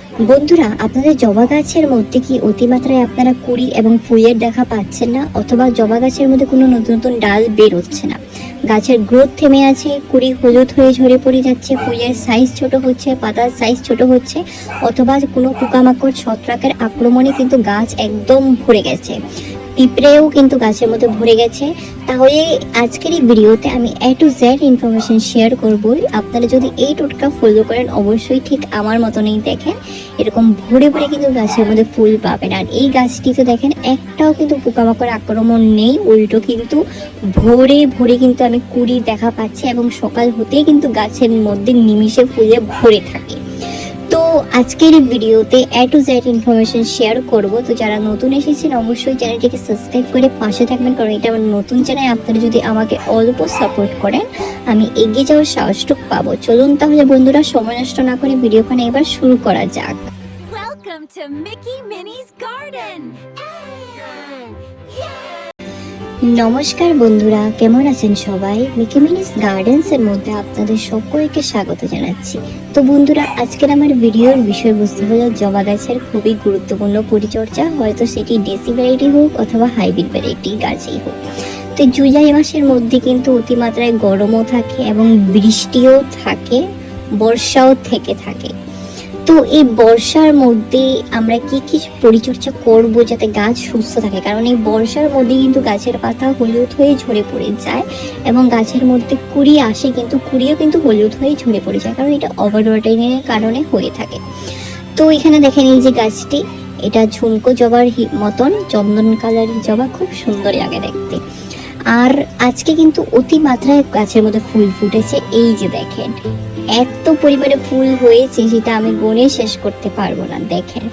বন্ধুরা, আপনাদের জবা গাছের মধ্যে কি অতিমাত্রায় আপনারা কুড়ি এবং ফুলের দেখা পাচ্ছেন না, অথবা জবা গাছের মধ্যে কোনো নতুন নতুন ডাল বের হচ্ছে না, গাছের গ্রোথ থেমে আছে, কুড়ি হলুদ হয়ে ঝরে পড়ে যাচ্ছে, ফুলের সাইজ ছোট হচ্ছে, পাতার সাইজ ছোট হচ্ছে, অথবা কোনো পোকামাকড় ছত্রাকের আক্রমণে কিন্তু গাছ একদম ভরে গেছে, পিঁপড়েও কিন্তু গাছের মধ্যে ভরে গেছে, তাহলে আজকের এই ভিডিওতে আমি A to Z information share করব। আপনারা যদি এই টোটকা ফলো করেন অবশ্যই ঠিক আমার মতনই দেখেন এরকম ভরে ভরে কিন্তু গাছের মধ্যে ফুল পাবেন। আর এই গাছটিতে দেখেন একটাও কিন্তু পোকামাকড় আক্রমণ নেই, উল্টো কিন্তু ভরে ভরে কিন্তু আমি কুড়ি দেখা পাচ্ছি এবং সকাল হতেই কিন্তু গাছের মধ্যে নিমিষে ফুলে ভরে থাকে। তো আজকের এই ভিডিওতে A to Z information share করব। তো যারা নতুন এসেছেন অবশ্যই চ্যানেলটিকে সাবস্ক্রাইব করে পাশে থাকবেন, কারণ এটা আমার নতুন চ্যানেল। আপনারা যদি আমাকে অল্প সাপোর্ট করেন আমি এগিয়ে যাওয়ার সাহসটুকু পাবো। চলুন তাহলে বন্ধুরা, সময় নষ্ট না করে ভিডিওখানে এবার শুরু করা যাক। Welcome to Mickey Minnie's Garden. নমস্কার বন্ধুরা, কেমন আছেন সবাই? মিকি মিনিস গার্ডেন্স এর মধ্যে আপনাদের সকলকে স্বাগত জানাচ্ছি। তো বন্ধুরা, আজকের আমার ভিডিওর বিষয়বস্তু হলো জবা গাছের খুবই গুরুত্বপূর্ণ পরিচর্যা, হয়তো সেটি দেশি ভ্যারাইটি হোক অথবা হাইব্রিড ভ্যারাইটি গাছই হোক। তো জুলাই মাসের মধ্যে কিন্তু অতিমাত্রায় গরমও থাকে এবং বৃষ্টিও থাকে, বর্ষাও থেকে থাকে। তো এই বর্ষার মধ্যে আমরা কি কি পরিচর্যা করব যাতে গাছ সুস্থ থাকে, কারণ এই বর্ষার মধ্যে কিন্তু গাছের পাতা হলুদ হয়ে ঝরে পড়ে যায় এবং গাছের মধ্যে কুড়ি আসে, কিন্তু কুড়িও কিন্তু হলুদ হয়ে ঝরে পড়ে যায়, কারণ এটা ওভারওয়াটারিংয়ের কারণে হয়ে থাকে। তো এখানে দেখেন এই যে গাছটি, এটা ঝুমকো জবার মতন চন্দন কালারের জবা, খুব সুন্দর লাগে দেখতে। আর আজকে কিন্তু অতিমাত্রায় গাছের মধ্যে ফুল ফুটেছে, এই যে দেখেন এত পরিমাণে ফুল হয়েছে যেটা আমি গুনে শেষ করতে পারবো না, দেখেন।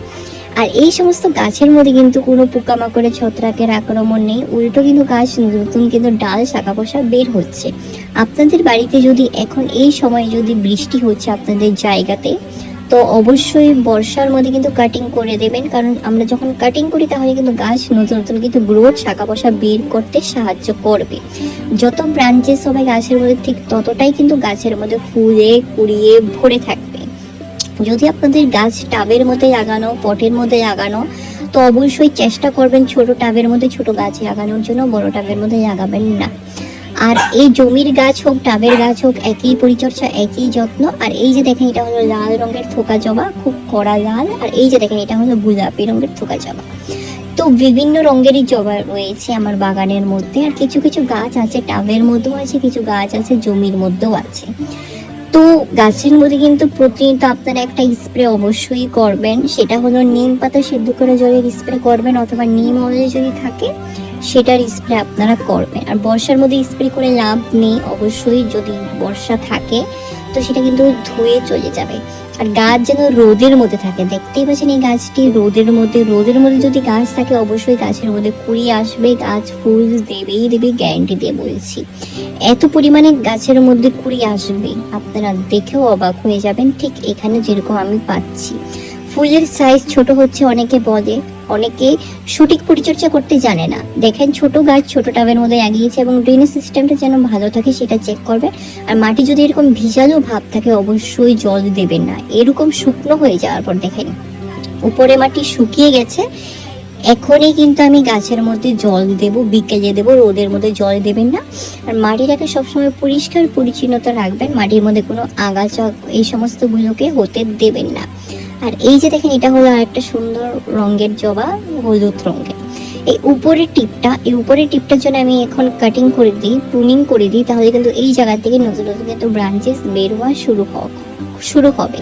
আর এই সমস্ত গাছের মধ্যে কিন্তু কোনো পোকামাকড়ের ছত্রাকের আক্রমণ নেই, উল্টো কিন্তু গাছ নতুন কিন্তু ডাল শাখা পোশা বের হচ্ছে। আপনাদের বাড়িতে যদি এখন এই সময় যদি বৃষ্টি হচ্ছে আপনাদের জায়গাতে, তো অবশ্যই বর্ষার মধ্যে কিন্তু কাটিং করে দেবেন, কারণ আমরা যখন কাটিং করি তাহলে কিন্তু গাছ নতুন নতুন কিন্তু গ্রোথ শাখা পোশা বের করতে সাহায্য করবে। যত ব্রাঞ্চেস হবে গাছের মধ্যে ঠিক ততটাই কিন্তু গাছের মধ্যে ফুলে কুড়িয়ে ভরে থাকবে। যদি আপনাদের গাছ টাবের মধ্যে লাগানো, পটের মধ্যে লাগানো, তো অবশ্যই চেষ্টা করবেন ছোট টাবের মধ্যে ছোট গাছ লাগানোর জন্য, বড় টাবের মধ্যে লাগাবেন না। আর এই জমির গাছ হোক টাবের গাছ হোক একই পরিচর্যা, একই যত্ন। আর এই যে দেখেন এটা হলো লাল রঙের থোকা জবা, খুব কড়া লাল। আর এই যে দেখেন এটা হলো গোলাপি রঙের থোকা জবা। তো বিভিন্ন রঙেরই জবা রয়েছে আমার বাগানের মধ্যে। আর কিছু কিছু গাছ আছে টাবের মধ্যেও আছে, কিছু গাছ আছে জমির মধ্যেও আছে। তো গাছের মধ্যে কিন্তু প্রতিনিয়ত আপনারা একটা স্প্রে অবশ্যই করবেন, সেটা হলো নিম পাতা সিদ্ধ করে জলের স্প্রে করবেন, অথবা নিম অয়েল যদি থাকে সেটার স্প্রে আপনারা করবেন। আর বর্ষার মধ্যে স্প্রে করে লাভ নেই, অবশ্যই যদি বর্ষা থাকে তো সেটা কিন্তু ধুয়ে চলে যাবে। আর গাছ যেন রোদের মধ্যে থাকে, দেখতেই পাচ্ছেন এই গাছটি রোদের মধ্যে যদি গাছ থাকে অবশ্যই গাছের মধ্যে কুড়ি আসবে, গাছ ফুল দেবেই দেবে, গ্যারান্টি দিয়ে বলছি। এত পরিমাণে গাছের মধ্যে কুড়ি আসবে আপনারা দেখেও অবাক হয়ে যাবেন, ঠিক এখানে যেরকম আমি পাচ্ছি। ফুলের সাইজ ছোট হচ্ছে অনেকে বলে, অনেকে সঠিক পরিচর্যা করতে জানে না। দেখেন ছোট গাছ ছোট টাবের মধ্যে লাগিয়েছে এবং ড্রেনেজ সিস্টেমটা যেন ভালো থাকে সেটা চেক করবেন। আর মাটি যদি এরকম ভিজালো ভাব থাকে অবশ্যই জল দেবেন না। এরকম শুকনো হয়ে যাওয়ার পর দেখেন উপরে মাটি শুকিয়ে গেছে, এখনই কিন্তু আমি গাছের মধ্যে জল দেব, বিকেলে দেব, রোদের মধ্যে জল দেবেন না। আর মাটিটাকে সবসময় পরিষ্কার পরিচ্ছন্নতা রাখবেন, মাটির মধ্যে কোনো আগাছা এই সমস্তগুলোকে হতে দেবেন না। আর এই যে দেখেন এটা হলো আরেকটা সুন্দর রঙের জবা, হলুদ রঙের। এই উপরের টিপটার জন্য আমি এখন কাটিং করে দিই, প্রুনিং করে দিই, তাহলে কিন্তু এই জায়গা থেকে নতুন নতুন কিন্তু ব্রাঞ্চেস বের হওয়া শুরু হবে।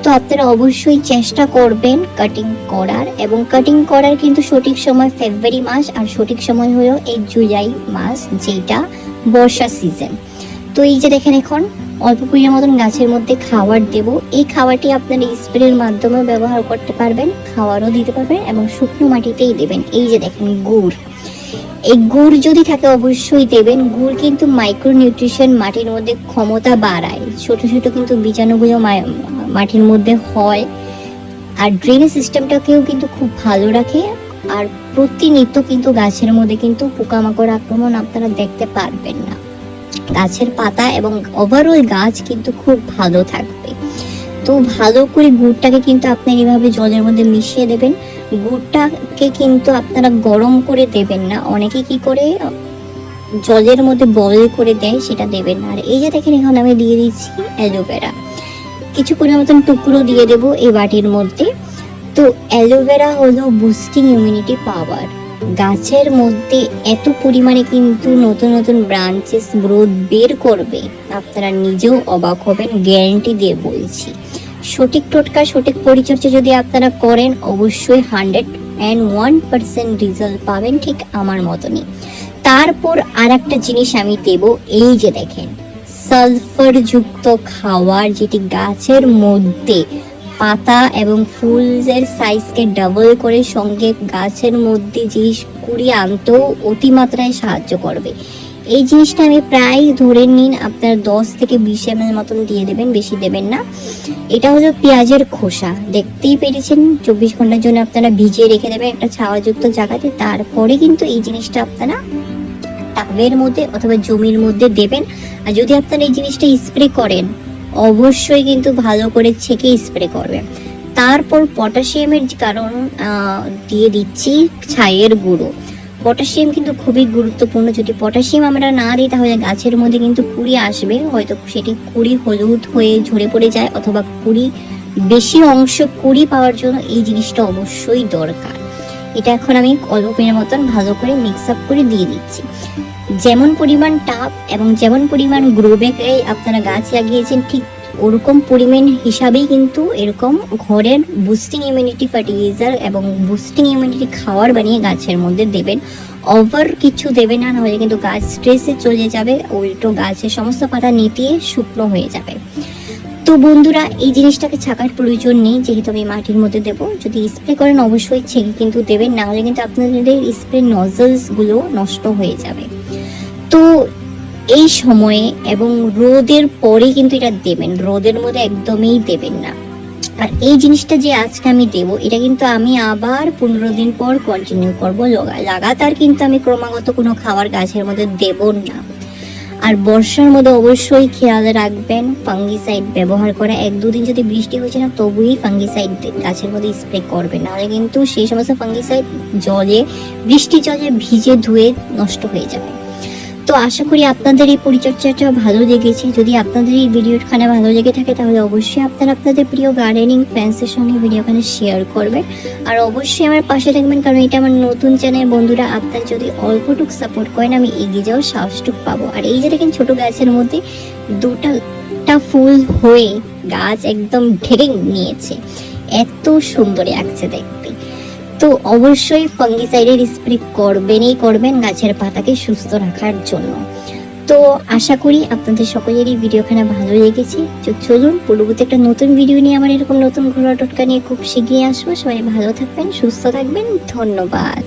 তো আপনারা অবশ্যই চেষ্টা করবেন কাটিং করার, এবং কাটিং করার কিন্তু সঠিক সময় ফেব্রুয়ারি মাস, আর সঠিক সময় হলো এই জুলাই মাস, যেটা বর্ষা সিজন। তো এই যে দেখেন এখন অল্প পরিমাণ মতন গাছের মধ্যে খাবার দেব। এই খাবারটি আপনারা স্প্রের মাধ্যমে ব্যবহার করতে পারবেন, খাওয়ারও দিতে পারবেন এবং শুকনো মাটিতেই দেবেন। এই যে দেখেন গুড়, এই গুড় যদি থাকে অবশ্যই দেবেন। গুড় কিন্তু মাইক্রো নিউট্রিশন মাটির মধ্যে ক্ষমতা বাড়ায়, ছোট ছোট কিন্তু বীজাণুগুলো মাটির মধ্যে হয়, আর ড্রেনেজ সিস্টেমটাকেও কিন্তু খুব ভালো রাখে। আর প্রতিনিয়ত কিন্তু গাছের মধ্যে কিন্তু পোকামাকড় আক্রমণ আপনারা দেখতে পারবেন না, গাছের পাতা এবং ওভারঅল গাছ কিন্তু খুব ভালো থাকবে। তো ভালো করে গুড়টাকে কিন্তু আপনার এভাবে জলের মধ্যে মিশিয়ে দেবেন। গুড়টাকে কিন্তু আপনারা গরম করে দেবেন না, অনেকে কি করে জলের মধ্যে বয়েল করে দেয়, সেটা দেবেন না। আর এই যে দেখেন এখন আমি দিয়ে দিচ্ছি অ্যালোভেরা, কিছু পরিমাণ মতন টুকরো দিয়ে দেবো এই বাটির মধ্যে। তো অ্যালোভেরা হলো বুস্টিং ইমিউনিটি পাওয়ার। গাছের মধ্যে এত পরিমাণে কিন্তু নতুন নতুন ব্রাঞ্চেস গ্রোথ বের করবে, আপনারা নিজেও অবাক হবেন, গ্যারান্টি দিয়ে বলছি। সঠিক টোটকা সঠিক পরিচর্যা যদি আপনারা করেন, অবশ্যই 101% রেজাল্ট পাবেন, ঠিক আমার মতনই। তারপর আর একটা জিনিস আমি দেব, এই যে দেখেন সালফার যুক্ত খাবার, যেটি গাছের মধ্যে পাতা এবং ফুলের সাইজকে ডাবল করে সঙ্গে গাছের মধ্যে যে কুড়ি আনতেও অতিমাত্রায় সাহায্য করবে। এই জিনিসটা আমি প্রায় ধরে নিন আপনার 10 থেকে 20 ml মতন দিয়ে দেবেন, বেশি দেবেন না। এটা হলো পেঁয়াজের খোসা, দেখতেই পেরেছেন 24 ঘন্টার জন্য আপনারা ভিজিয়ে রেখে দেবেন একটা ছাওয়াযুক্ত জায়গাতে। তারপরে কিন্তু এই জিনিসটা আপনারা টাবের মধ্যে অথবা জমির মধ্যে দেবেন। আর যদি আপনারা এই জিনিসটা স্প্রে করেন, অবশ্যই কিন্তু ভালো করে ছেঁকে স্প্রে করবেন। তারপর পটাশিয়ামের কারণ দিয়ে দিচ্ছি ছাইয়ের গুঁড়ো। পটাশিয়াম কিন্তু খুবই গুরুত্বপূর্ণ, যদি পটাশিয়াম আমরা না দিই তাহলে গাছের মধ্যে কিন্তু কুড়ি আসবে, হয়তো সেটি কুড়ি হলুদ হয়ে ঝরে পড়ে যায়, অথবা কুড়ি বেশি অংশ কুড়ি পাওয়ার জন্য এই জিনিসটা অবশ্যই দরকার। এটা এখন আমি অল্প পরিমাণ মতন ভালো করে মিক্স আপ করে দিয়ে দিচ্ছি। যেমন পরিমাণ টাব এবং যেমন পরিমাণ গ্রো ব্যাগে আপনারা গাছ লাগিয়েছেন, ঠিক ওরকম পরিমাণ হিসাবেই কিন্তু এরকম ঘরের বুস্টিং ইমিউনিটি ফার্টিলাইজার এবং বুস্টিং ইমিউনিটি খাবার বানিয়ে গাছের মধ্যে দেবেন। ওভার কিছু দেবেন না, নাহলে কিন্তু গাছ স্ট্রেসে চলে যাবে, উল্টো গাছের সমস্ত পাতা নেতিয়ে শুকনো হয়ে যাবে। তো বন্ধুরা, এই জিনিসটাকে ছাকার প্রয়োজন নেই, যেহেতু আমি মাটির মধ্যে দেবো। যদি স্প্রে করেন অবশ্যই ছেঁকে কিন্তু দেবেন, না হলে কিন্তু আপনাদের স্প্রে নজলসগুলো নষ্ট হয়ে যাবে। তো এই সময়ে এবং রোদের পরে কিন্তু এটা দেবেন, রোদের মধ্যে একদমই দেবেন না। আর এই জিনিসটা যে আজকে আমি দেবো, এটা কিন্তু আমি আবার 15 দিন পর কন্টিনিউ করবো। লাগাতার কিন্তু আমি ক্রমাগত কোনো খাবার গাছের মধ্যে দেব না। আর বর্ষার মধ্যে অবশ্যই খেয়াল রাখবেন ফাঙ্গিসাইড ব্যবহার করা। 1-2 দিন যদি বৃষ্টি হয়েছে না, তবুই ফাঙ্গিসাইড গাছের মধ্যে স্প্রে করবেন, নাহলে কিন্তু সেই সমস্ত ফাঙ্গিসাইড জলে, বৃষ্টি জলে ভিজে ধুয়ে নষ্ট হয়ে যাবে। তো আশা করি আপনাদের এই পরিচর্যাটা ভালো লেগেছে। যদি আপনাদের এই ভিডিওখানে ভালো লেগে থাকে, তাহলে অবশ্যই আপনারা আপনাদের প্রিয় গার্ডেনিং ফ্রেন্ডসের সঙ্গে ভিডিওখানে শেয়ার করবেন। আর অবশ্যই আমার পাশে থাকবেন, কারণ এটা আমার নতুন চ্যানেল। বন্ধুরা, আপনারা যদি অল্পটুক সাপোর্ট করেন, আমি এগিয়ে যাওয়ার সাহসটুক পাবো। আর এই যে দেখেন ছোট গাছের মধ্যে দুটা ফুল হয়ে গাছ একদম ঢেকে নিয়েছে, এত সুন্দর লাগছে দেখতে। তো অবশ্যই ফাঙ্গিসাইডের স্প্রে করবেন গাছের পাতাকে সুস্থ রাখার জন্য। তো আশা করি আপনাদের সকলেরই ভিডিওখানে ভালো লেগেছে। চলুন পরবর্তী একটা নতুন ভিডিও নিয়ে, আমার এরকম নতুন ঘরোয়া টোটকা নিয়ে খুব শীঘ্রই আসবো। সবাই ভালো থাকবেন, সুস্থ থাকবেন, ধন্যবাদ।